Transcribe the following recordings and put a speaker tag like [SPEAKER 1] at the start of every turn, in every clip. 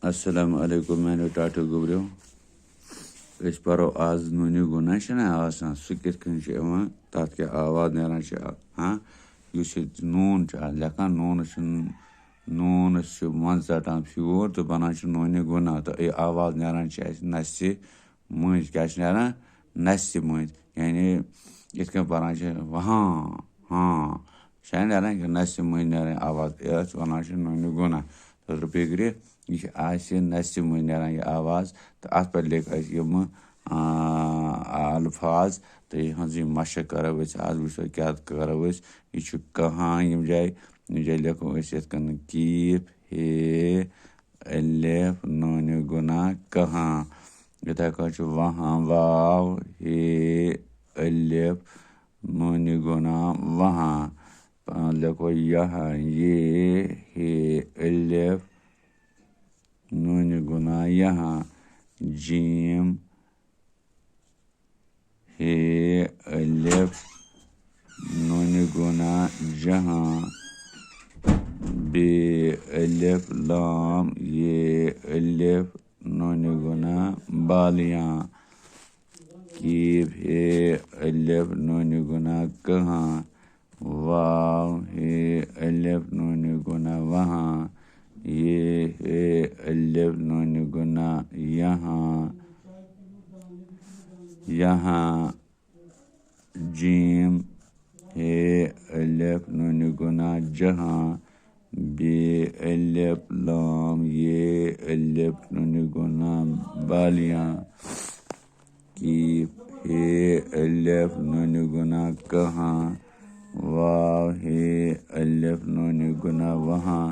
[SPEAKER 1] السلام علیکم میانیو ٹاٹو گوبریو أسۍ پرو آز نوٗنہِ گُناہ چھُنہ آسان سُہ کِتھ کٔنۍ چھُ یِوان تَتھ کیٛاہ آواز نیران چھِ یُس یہِ نوٗن چھُ اَتھ لیکھان نوٗنَس چھُ منٛزٕ ژَٹان پھیوٗر تہٕ بَنان چھُ نوٗنہِ گُناہ تہٕ یہِ آواز نیران چھِ اَسہِ نَسہِ مٔنٛزۍ کیٛاہ چھِ نیران نَسہِ مٔنٛزۍ یعنی یِتھ کٔنۍ پَران چھِ چھا نیران نَسہِ مٔنٛزۍ نیران آواز یَتھ وَنان چھِ نوٗنہِ گُناہ تہٕ رُپے یہِ چھِ آسہِ نَسہِ مٔنٛزۍ نیران یہِ آواز تہٕ اَتھ پٮ۪ٹھ لیکھِ اَسہِ یِمہٕ الفاظ تہٕ یِہٕنٛز یہِ مشق کَرو أسۍ آز وٕچھو کیٛاہ کَرو أسۍ یہِ چھُ کہاں ییٚمہِ جایہِ لیکھو أسۍ یِتھ کٔنۍ کیٖف ہے الف نوٗنہِ گُناہ کہاں یِتھَے کٔنۍ چھُ وہاں واو ہے الف نوٗنہِ گُناہ وہاں لیکھو یہاں یہ ہے الف نوٗنہِ گُناہ یہاں جیم ہے الف نوٗنہِ گُناہ جہاں بے الف لام یہ الف نوٗنہِ گُناہ بالیاں کیف ہے الف نوٗنہِ گُناہ کہاں واو ہے الف نوٗنہِ گُناہ وہاں یہ ہے الف نوٗنہِ گُناہ یہاں جیم ہے الف نوٗنہِ گُناہ جہاں بے الف لام یہ الف نوٗنہِ گُناہ بالیاں کیف ہے الف نوٗنہِ گُناہ کہاں واو ہے الف نوٗنہِ گُناہ وہاں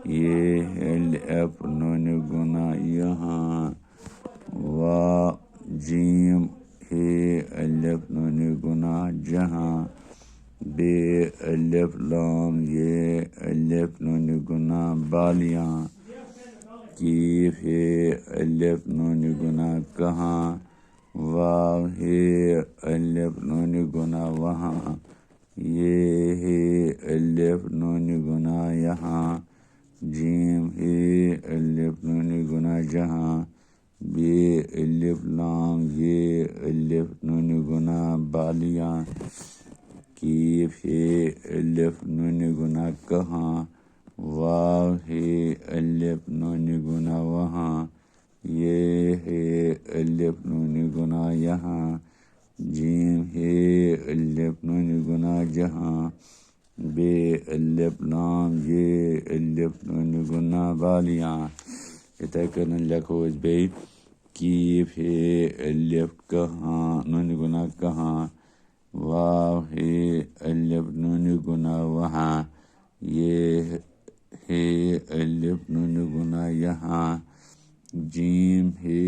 [SPEAKER 1] یہ الف نوٗنہِ گُناہ یہاں جیم ہے الف نوٗنہِ گُناہ جہاں بے الف لام یہ الف نوٗنہِ گُناہ بالیاں کیف ہے الف نوٗنہِ گُناہ کہاں واو ہے الف نوٗنہِ گُناہ وہاں یہ ہے الف نوٗنہِ گُناہ یہاں جیم ہے الف نوٗنہِ گُناہ جہاں بے الف لام یہ الف نوٗنہِ گُناہ بالیاں کیف ہے الف نوٗنہِ گُناہ کہاں واو ہے الف نوٗنہِ گُناہ وہاں یہ ہے الف نوٗنہِ گُناہ یہاں جیم ہے الف نوٗنہِ گُناہ جہاں بے الف لام یہ الف نوٗنہِ گُناہ بالیاں یِتھَے کٔنۍ لیکھو أسۍ بیٚیہِ کیف ہے الف کہاں نوٗنہِ گُناہ کہاں واو ہے الف نوٗنہِ گُناہ وہاں یہ ہے الف نوٗنہِ گُناہ یہاں جیم ہے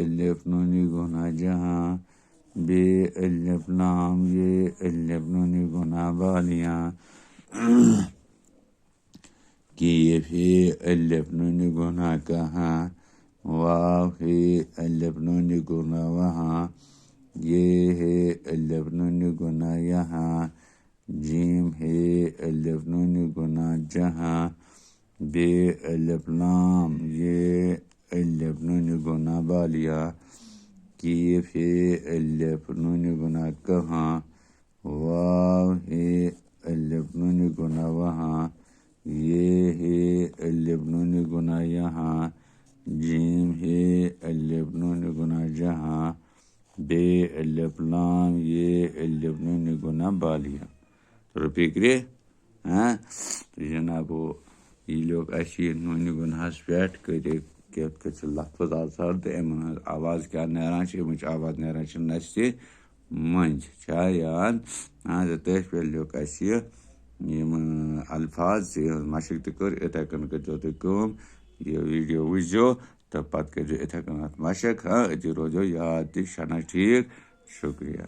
[SPEAKER 1] الف نوٗنہِ گُناہ جہاں بے الف لام یہ الف نوٗنہِ گُناہ بالیاں کیف ہے الف نوٗنہِ گُناہ کہاں واو ہے الف نوٗنہِ گُناہ وہاں یہ ہے الف نوٗنہِ گُناہ یہاں جیم ہے الف نوٗنہِ گُناہ جہاں بے الف لام یہ الف نوٗنہِ گُناہ بالیاں کیف ہے الف نوٗنہِ گُناہ کہاں واو ہے الف نوٗنہِ گُناہ وہاں یہ ہے الف نوٗنہِ گُناہ یہاں جیم ہے الف نوٗنہِ گُناہ جہاں بے الف لام یہ الف نوٗنہِ گُناہ بالیاں رُپے تو جناب یہِ لیوٚکھ اَسہِ یہِ نوٗنہِ گُناہَس پٮ۪ٹھ کِتھ کٔنۍ چھِ لفظ آسان تہٕ یِمن ہٕنٛز آواز کیٛاہ نیران چھِ یِمٕچ آواز نیران چھِ نَسہِ مٔنٛزۍ چھا یاد تہٕ تٔتھۍ پٮ۪ٹھ لیوٚکھ اَسہِ یِم الفاظ تہٕ یِہٕنٛز مشق تہِ کٔر یِتھَے کٔنۍ کٔرۍزیو تُہۍ کٲم یہِ ویٖڈیو وٕچھزیو تہٕ پَتہٕ کٔرۍزیو یِتھَے کٔنۍ اَتھ مشق أتی روزیو یاد تہِ چھَنا ٹھیٖک شُکریہ